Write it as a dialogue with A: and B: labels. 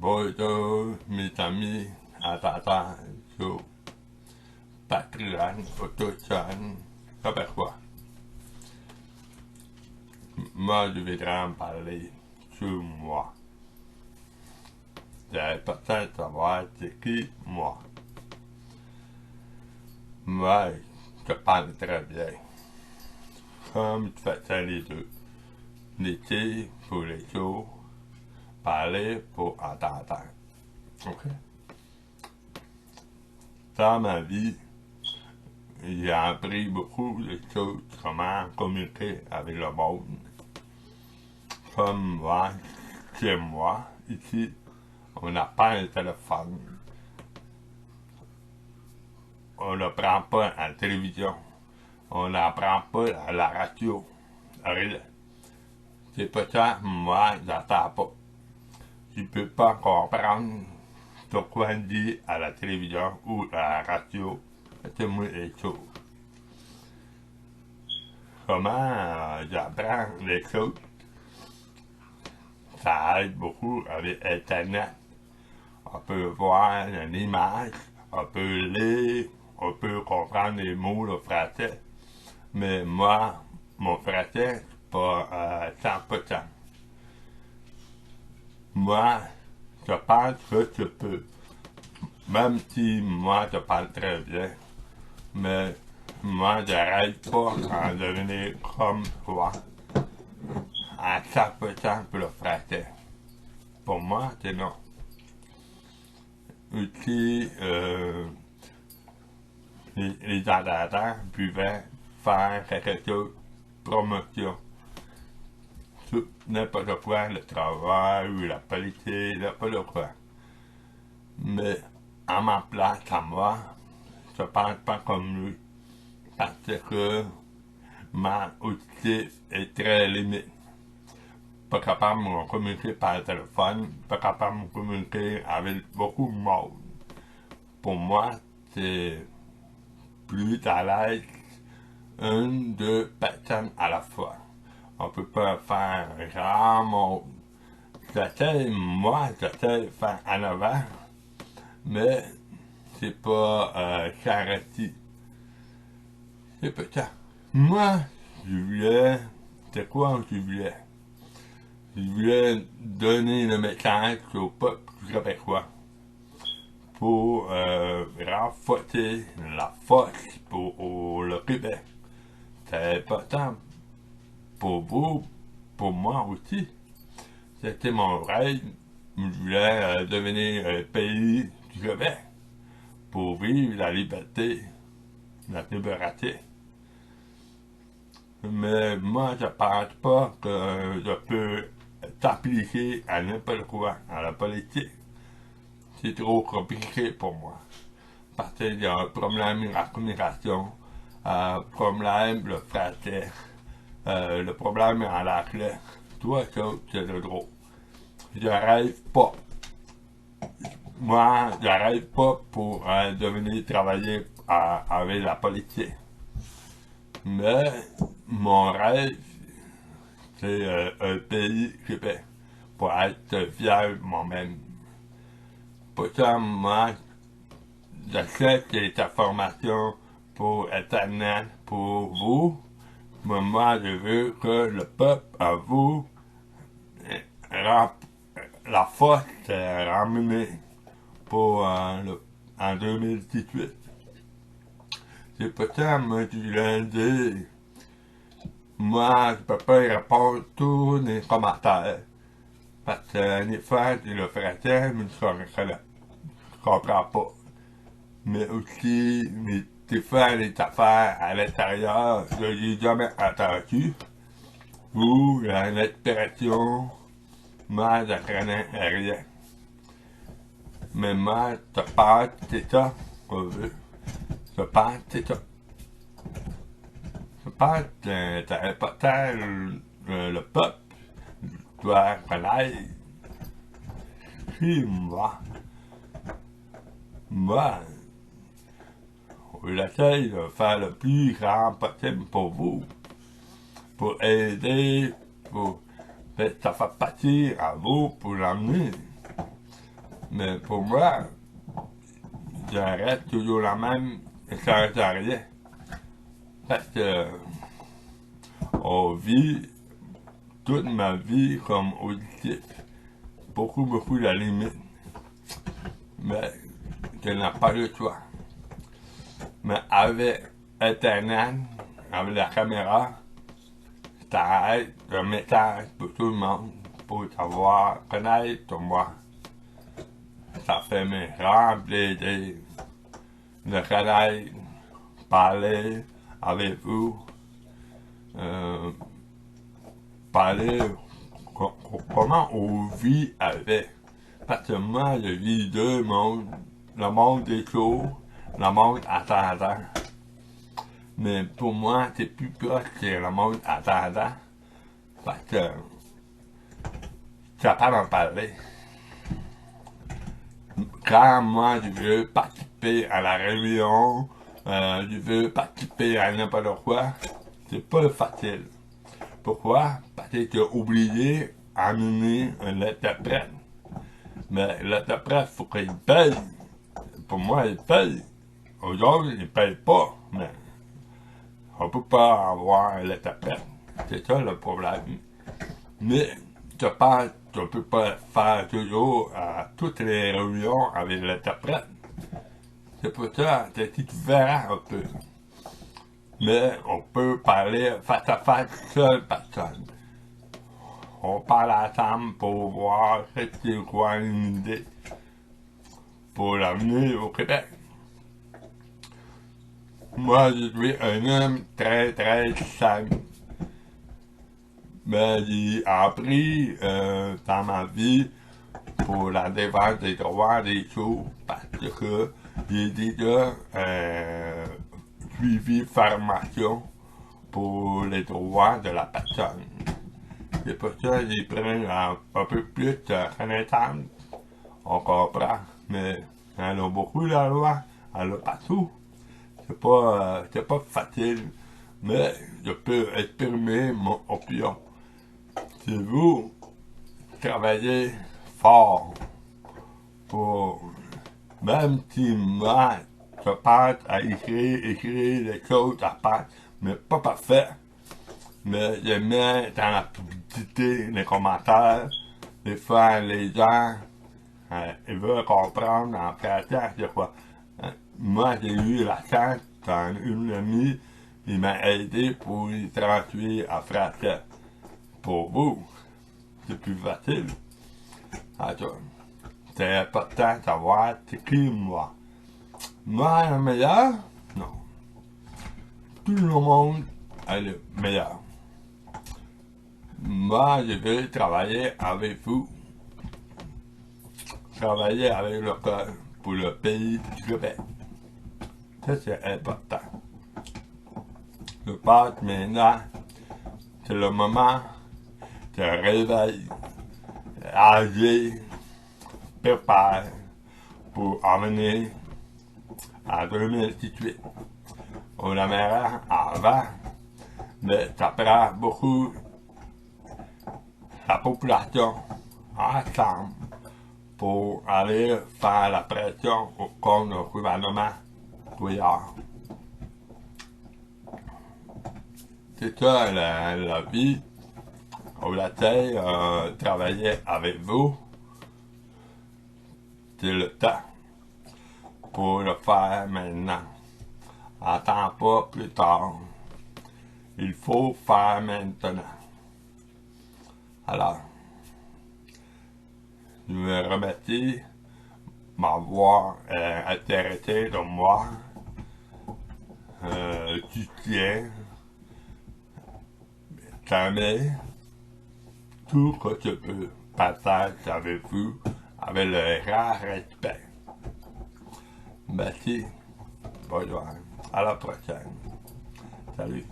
A: Bonjour mes amis à tata sur Patreon, Autochon, n'importe quoi. Moi je voudrais en parler sur moi. J'aimerais peut-être savoir c'est qui moi. Moi, je parle très bien. Comme tu fais ça les deux. L'été pour les shows, parler pour entendre. Ok? Dans ma vie, j'ai appris beaucoup de choses, comment communiquer avec le monde. Comme moi, chez moi, ici, on n'a pas un téléphone. On ne prend pas à la télévision. On n'apprend pas à la radio. Rien. C'est pour ça que moi, j'entends pas. Je ne peux pas comprendre ce qu'on dit à la télévision ou à la radio. C'est moi les choses. Comment j'apprends les choses? Ça aide beaucoup avec Internet. On peut voir une image, on peut lire, on peut comprendre les mots de français. Mais moi, mon français, c'est pas 100%. Moi, je pense que je peux. Même si moi, je parle très bien. Mais moi, je rêve pas à devenir comme toi. À 100% pour le français. Pour moi, c'est non. Aussi, les entendants pouvaient faire quelque chose, promotion, sur n'importe quoi, le travail ou la politique, n'importe quoi. Mais à ma place, à moi, je pense pas comme lui, parce que ma outil est très limite. Pas capable de me communiquer par le téléphone, pas capable de me communiquer avec beaucoup de monde. Pour moi, c'est plus à l'aise une, deux personnes à la fois. On peut pas faire un grand monde. J'essaie de faire en avant, mais c'est pas charity. C'est pas ça. Moi, je voulais, c'est quoi je voulais? Je voulais donner le message au peuple québécois pour renforcer la force pour le Québec. C'est important pour vous, pour moi aussi. C'était mon rêve. Je voulais devenir un pays du Québec pour vivre la liberté, la liberté. Mais moi, je pense pas que je peux t'appliquer à n'importe quoi, à la politique. C'est trop compliqué pour moi. Parce qu'il y a un problème de la communication, un problème le français, le problème en l'anglais. Tout ça, c'est de drôle. Je rêve pas. Moi, je rêve pas pour devenir travailler avec la politique. Mais mon rêve, c'est un pays Québec pour être fier de moi-même. Pour ça, moi, j'achète des informations pour Internet pour vous. Mais moi, je veux que le peuple, à vous, la force ramenée pour en 2018. C'est pour ça, moi, je l'ai dit. Moi, je peux pas répondre à tous les commentaires. Parce que des fois, c'est le français, mais je comprends pas. Mais aussi, des fois, les affaires à l'extérieur, je l'ai jamais entendu. Ou l'expression, moi, je connais rien. Mais moi, je pense que c'est ça qu'on veut. Je pense que c'est ça. Je pense que c'est important, le peuple doit connaître qui moi, j'essaie de faire le plus grand possible pour vous, pour aider, pour ça fait partie à vous, pour l'emmener. Mais pour moi, je reste toujours la même et ça ne change rien. Parce que on vit toute ma vie comme auditif. Beaucoup de limites. Mais je n'ai pas le choix. Mais avec Internet, avec la caméra, ça aide un message pour tout le monde, pour savoir connaître moi. Ça fait mes grands plaisirs de connaître, parler avec vous, parler comment on vit avec. Parce que moi, je vis deux mondes, le monde des choses, le monde attendant. Mais pour moi, c'est plus proche que le monde attendant. Parce que tu vas pas m'en parler. Quand moi, je veux participer à la réunion, je veux participer à n'importe quoi, c'est pas facile. Pourquoi? Parce que tu as oublié d'amener un interprète. Mais l'interprète, il faut qu'il paye. Pour moi, il paye. Aux autres, ils ne payent pas. Mais on ne peut pas avoir l'interprète. C'est ça le problème. Mais tu ne peux pas faire toujours toutes les réunions avec l'interprète. C'est pour ça que c'est différent un peu. Mais on peut parler face à face, seule personne. On parle ensemble pour voir ce c'est quoi une idée pour l'avenir au Québec. Moi, je suis un homme très, très simple. Mais j'ai appris dans ma vie pour la défense des droits des choses parce que j'ai déjà suivi formation pour les droits de la personne. C'est pour ça que j'ai pris un peu plus de connaissance. On comprend, mais il y en a beaucoup la loi, elle a partout. C'est pas facile, mais je peux exprimer mon opinion. Si vous travaillez fort pour, même si moi, je pense à écrire des choses à part, mais pas parfait, mais je mets dans la publicité, les commentaires, des fois les gens, ils veulent comprendre en français, c'est quoi. Moi, j'ai eu la chance d'une amie, il m'a aidé pour y traduire en français. Pour vous, c'est plus facile. Alors, c'est important de savoir c'est qui moi. Moi, le meilleur? Non. Tout le monde est le meilleur. Moi, je veux travailler avec vous. Travailler avec le cœur pour le pays du Québec. Ça, c'est important. Je pense maintenant, c'est le moment de réveil, agir, préparer pour emmener en 2018. On aimerait avant, mais ça prend beaucoup la population ensemble pour aller faire la pression contre le gouvernement couillard. C'est ça la vie. On essaie de travailler avec vous. C'est le temps pour le faire maintenant. Attends pas plus tard. Il faut faire maintenant. Alors, je me remercie de m'avoir intéressé de moi. Tu tiens. Jamais tout ce que je peux partager avec vous avec le grand respect. Merci. Bonjour. À la prochaine. Salut.